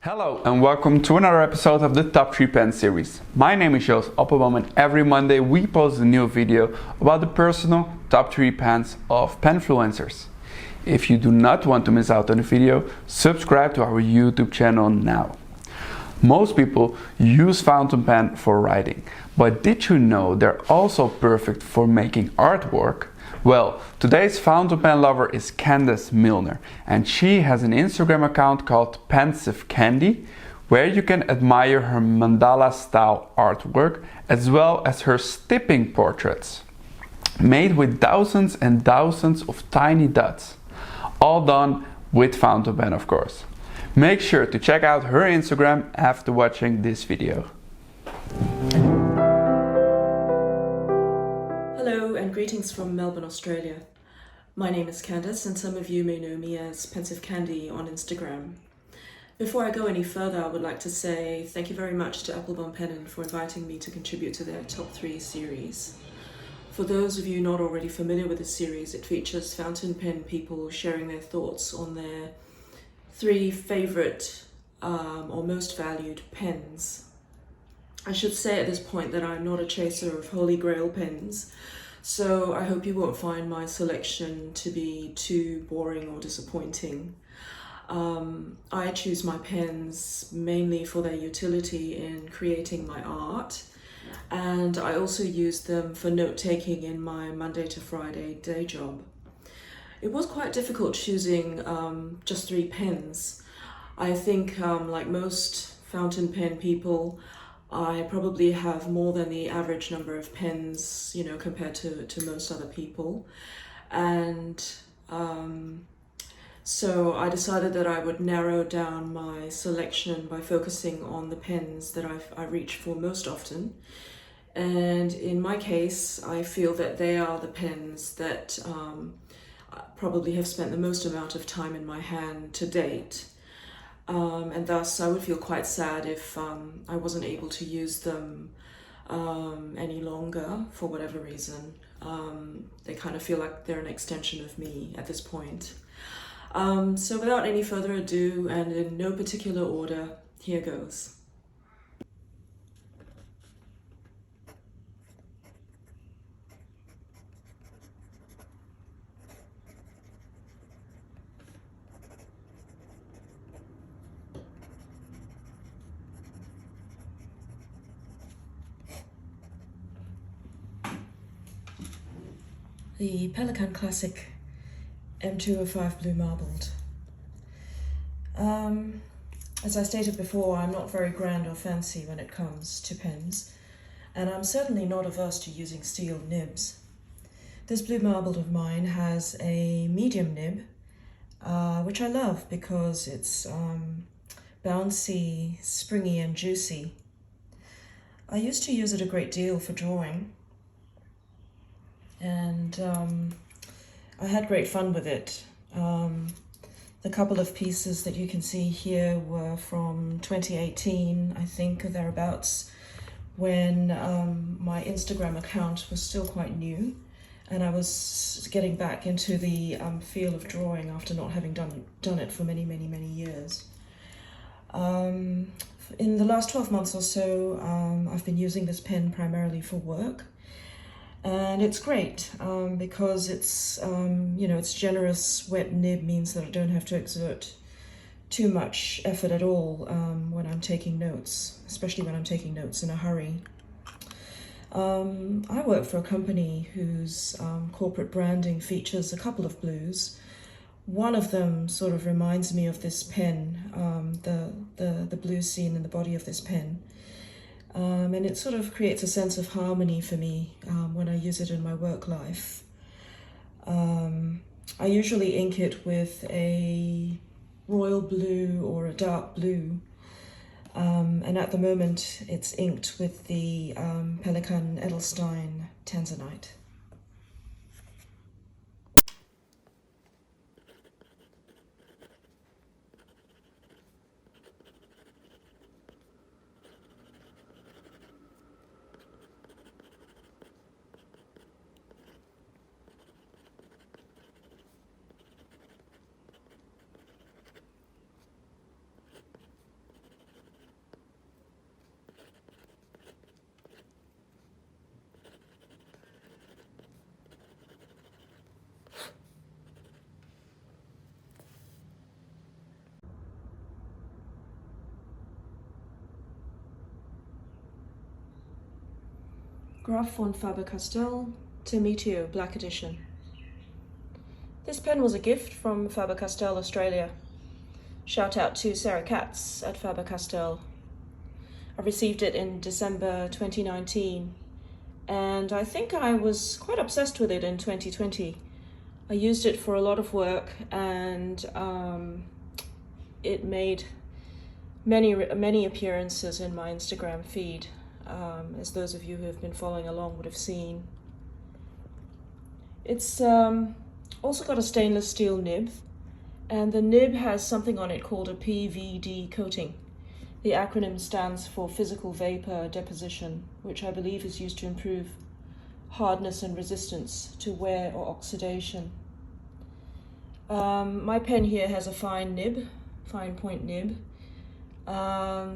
Hello and welcome to another episode of the Top 3 Pen series. My name is Appelboom and every Monday we post a new video about the personal top 3 pens of penfluencers. If you do not want to miss out on the video, subscribe to our YouTube channel now. Most people use fountain pen for writing, but did you know they're also perfect for making artwork? Well, today's fountain pen lover is Candace Milner, and she has an Instagram account called PensiveCandy, where you can admire her mandala style artwork as well as her stippling portraits, made with thousands and thousands of tiny dots, all done with fountain pen, of course. Make sure to check out her Instagram after watching this video. Hello and greetings from Melbourne, Australia. My name is Candace and some of you may know me as PensiveCandy on Instagram. Before I go any further, I would like to say thank you very much to Appelboom Pennen for inviting me to contribute to their Top 3 series. For those of you not already familiar with the series, it features fountain pen people sharing their thoughts on their 3 favorite or most valued pens. I should say at this point that I'm not a chaser of holy grail pens, so I hope you won't find my selection to be too boring or disappointing. I choose my pens mainly for their utility in creating my art, and I also use them for note-taking in my Monday to Friday day job. It was quite difficult choosing just 3 pens. I think like most fountain pen people, I probably have more than the average number of pens, compared to most other people. And so I decided that I would narrow down my selection by focusing on the pens that I reach for most often. And in my case, I feel that they are the pens that probably have spent the most amount of time in my hand to date. And thus I would feel quite sad if I wasn't able to use them any longer for whatever reason. They kind of feel like they're an extension of me at this point. So without any further ado and in no particular order, here goes. The Pelikan Classic M205 Blue Marbled. As I stated before, I'm not very grand or fancy when it comes to pens, and I'm certainly not averse to using steel nibs. This Blue Marbled of mine has a medium nib, which I love because it's bouncy, springy and juicy. I used to use it a great deal for drawing, and I had great fun with it. The couple of pieces that you can see here were from 2018, I think, or thereabouts, when my Instagram account was still quite new and I was getting back into the feel of drawing after not having done it for many years. In the last 12 months or so, I've been using this pen primarily for work. And it's great because it's, its generous wet nib means that I don't have to exert too much effort at all when I'm taking notes, especially when I'm taking notes in a hurry. I work for a company whose corporate branding features a couple of blues. One of them sort of reminds me of this pen, the blue scene in the body of this pen. And it sort of creates a sense of harmony for me when I use it in my work life. I usually ink it with a royal blue or a dark blue. And at the moment it's inked with the Pelikan Edelstein Tanzanite. Graf on Faber-Castell Tamitio Black Edition. This pen was a gift from Faber-Castell Australia. Shout out to Sarah Katz at Faber-Castell. I received it in December 2019 and I think I was quite obsessed with it in 2020. I used it for a lot of work and it made many appearances in my Instagram feed, as those of you who have been following along would have seen. It's also got a stainless steel nib, and the nib has something on it called a PVD coating. The acronym stands for physical vapor deposition, which I believe is used to improve hardness and resistance to wear or oxidation. My pen here has a fine point nib,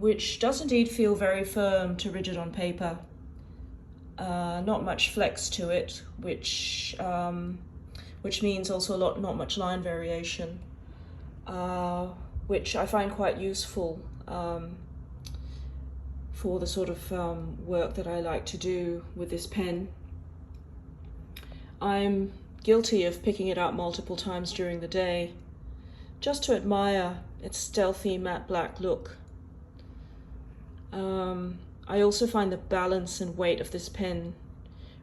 which does indeed feel very firm to rigid on paper. Not much flex to it, which means also not much line variation, which I find quite useful for the sort of work that I like to do with this pen. I'm guilty of picking it up multiple times during the day, just to admire its stealthy matte black look. I also find the balance and weight of this pen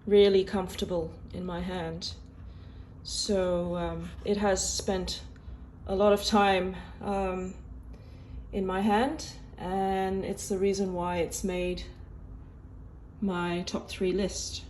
really comfortable in my hand. So it has spent a lot of time in my hand, and it's the reason why it's made my top 3 list.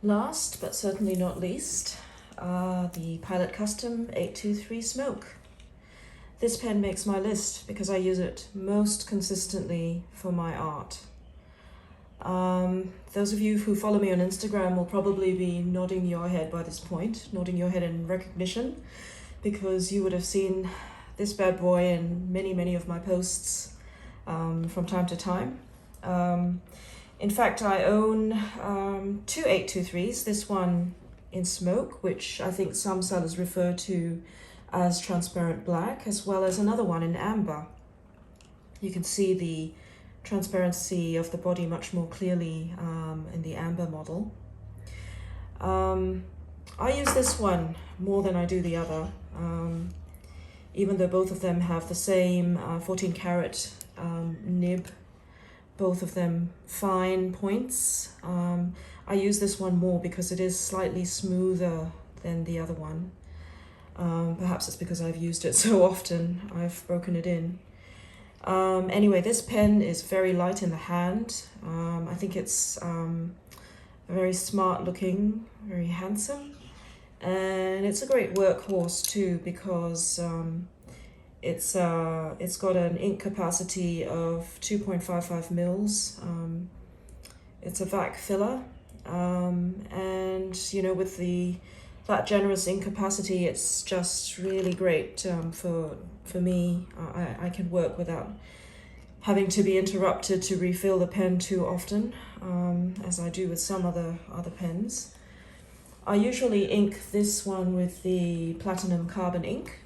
Last, but certainly not least, the Pilot Custom 823 Smoke. This pen makes my list because I use it most consistently for my art. Those of you who follow me on Instagram will probably be nodding your head by this point, nodding your head in recognition, because you would have seen this bad boy in many of my posts from time to time. In fact, I own 2 823s, this one in smoke, which I think some sellers refer to as transparent black, as well as another one in amber. You can see the transparency of the body much more clearly in the amber model. I use this one more than I do the other, even though both of them have the same 14 karat nib. Both of them fine points. I use this one more because it is slightly smoother than the other one. Perhaps it's because I've used it so often, I've broken it in. Anyway, this pen is very light in the hand. I think it's very smart looking, very handsome. And it's a great workhorse too, because it's got an ink capacity of 2.55 mils. It's a vac filler, and you know, with that generous ink capacity, it's just really great for me. I can work without having to be interrupted to refill the pen too often, as I do with some other pens. I usually ink this one with the platinum carbon ink.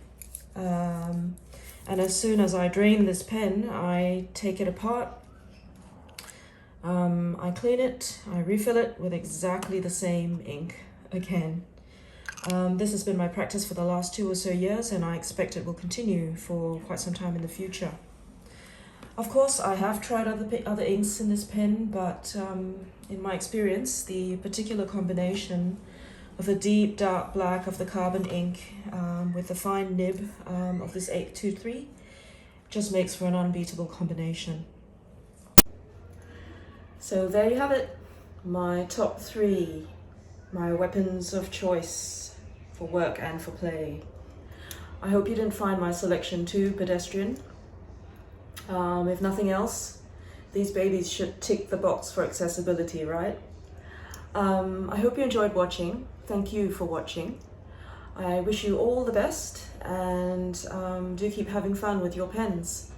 And as soon as I drain this pen, I take it apart, I clean it, I refill it with exactly the same ink again. This has been my practice for the last 2 or so years, and I expect it will continue for quite some time in the future. Of course, I have tried other inks in this pen, but in my experience, the particular combination of the deep dark black of the carbon ink with the fine nib of this 823 just makes for an unbeatable combination. So there you have it, my top 3, my weapons of choice for work and for play. I hope you didn't find my selection too pedestrian. If nothing else, these babies should tick the box for accessibility, right? I hope you enjoyed watching. Thank you for watching. I wish you all the best, and do keep having fun with your pens.